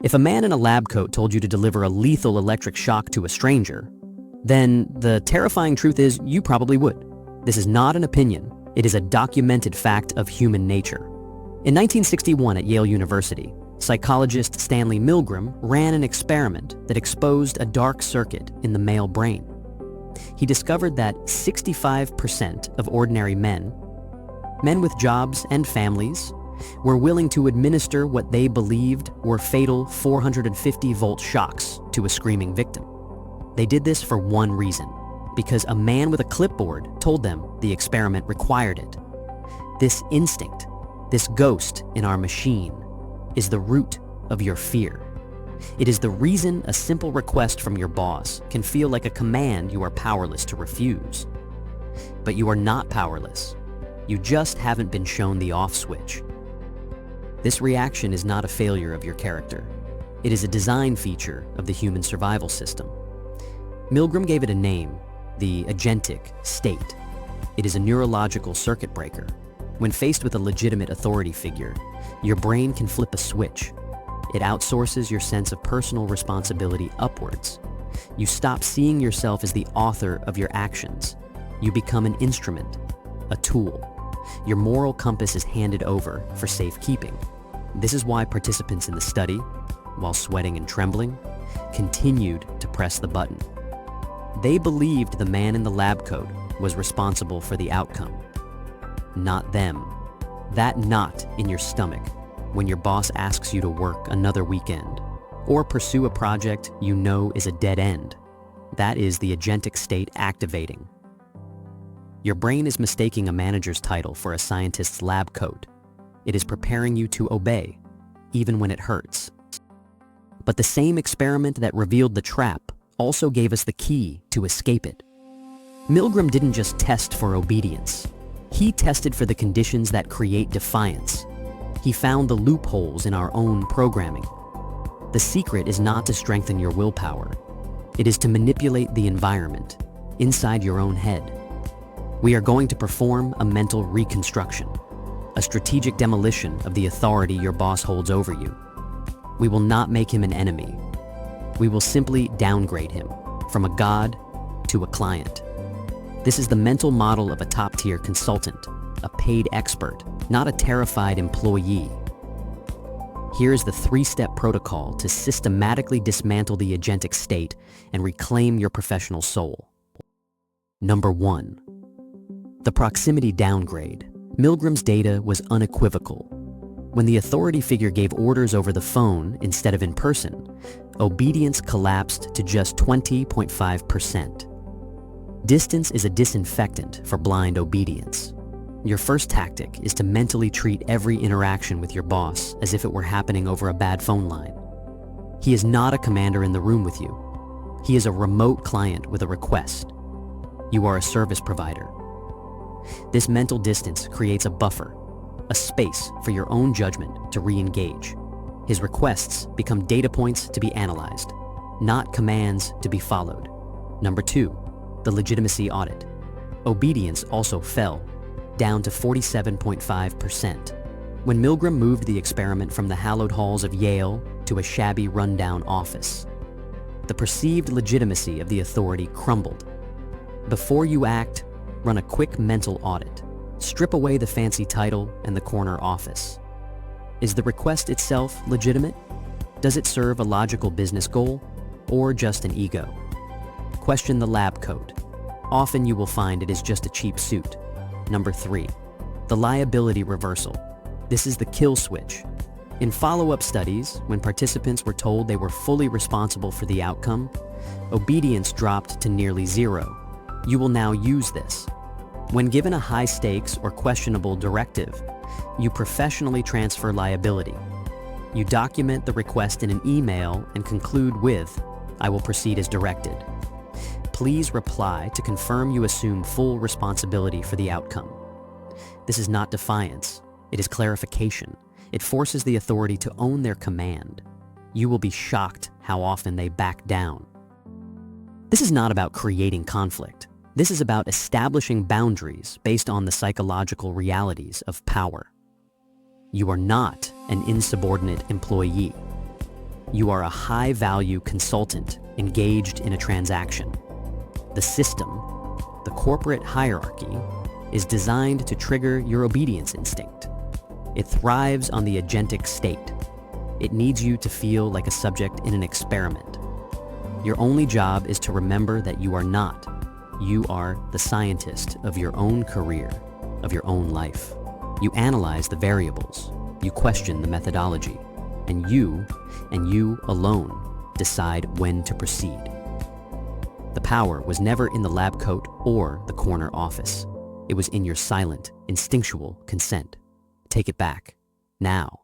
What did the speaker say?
If a man in a lab coat told you to deliver a lethal electric shock to a stranger, then the terrifying truth is you probably would. This is not an opinion. It is a documented fact of human nature. In 1961 at Yale University, psychologist Stanley Milgram ran an experiment that exposed a dark circuit in the male brain. He discovered that 65% of ordinary men with jobs and families, were willing to administer what they believed were fatal 450-volt shocks to a screaming victim. They did this for one reason, because a man with a clipboard told them the experiment required it. This instinct, this ghost in our machine, is the root of your fear. It is the reason a simple request from your boss can feel like a command you are powerless to refuse. But you are not powerless. You just haven't been shown the off switch. This reaction is not a failure of your character. It is a design feature of the human survival system. Milgram gave it a name, the agentic state. It is a neurological circuit breaker. When faced with a legitimate authority figure, your brain can flip a switch. It outsources your sense of personal responsibility upwards. You stop seeing yourself as the author of your actions. You become an instrument, a tool. Your moral compass is handed over for safekeeping. This is why participants in the study, while sweating and trembling, continued to press the button. They believed the man in the lab coat was responsible for the outcome, not them. That knot in your stomach when your boss asks you to work another weekend or pursue a project you know is a dead end, that is the agentic state activating. Your brain is mistaking a manager's title for a scientist's lab coat. It is preparing you to obey, even when it hurts. But the same experiment that revealed the trap also gave us the key to escape it. Milgram didn't just test for obedience. He tested for the conditions that create defiance. He found the loopholes in our own programming. The secret is not to strengthen your willpower. It is to manipulate the environment inside your own head. We are going to perform a mental reconstruction, a strategic demolition of the authority your boss holds over you. We will not make him an enemy. We will simply downgrade him from a god to a client. This is the mental model of a top-tier consultant, a paid expert, not a terrified employee. Here is the 3-step protocol to systematically dismantle the agentic state and reclaim your professional soul. Number 1. The proximity downgrade. Milgram's data was unequivocal. When the authority figure gave orders over the phone instead of in person, obedience collapsed to just 20.5%. Distance is a disinfectant for blind obedience. Your first tactic is to mentally treat every interaction with your boss as if it were happening over a bad phone line. He is not a commander in the room with you. He is a remote client with a request. You are a service provider. This mental distance creates a buffer, a space for your own judgment to re-engage. His requests become data points to be analyzed, not commands to be followed. Number 2, the legitimacy audit. Obedience also fell, down to 47.5%. When Milgram moved the experiment from the hallowed halls of Yale to a shabby, rundown office, the perceived legitimacy of the authority crumbled. Before you act, run a quick mental audit. Strip away the fancy title and the corner office. Is the request itself legitimate? Does it serve a logical business goal, or just an ego? Question the lab coat. Often you will find it is just a cheap suit. Number 3, the liability reversal. This is the kill switch. In follow-up studies, when participants were told they were fully responsible for the outcome, obedience dropped to nearly 0. You will now use this. When given a high-stakes or questionable directive, you professionally transfer liability. You document the request in an email and conclude with, "I will proceed as directed." Please reply to confirm you assume full responsibility for the outcome. This is not defiance. It is clarification. It forces the authority to own their command. You will be shocked how often they back down. This is not about creating conflict. This is about establishing boundaries based on the psychological realities of power. You are not an insubordinate employee. You are a high-value consultant engaged in a transaction. The system, the corporate hierarchy, is designed to trigger your obedience instinct. It thrives on the agentic state. It needs you to feel like a subject in an experiment. Your only job is to remember that you are not. You are the scientist of your own career, of your own life. You analyze the variables. You question the methodology. And you alone, decide when to proceed. The power was never in the lab coat or the corner office. It was in your silent, instinctual consent. Take it back, now.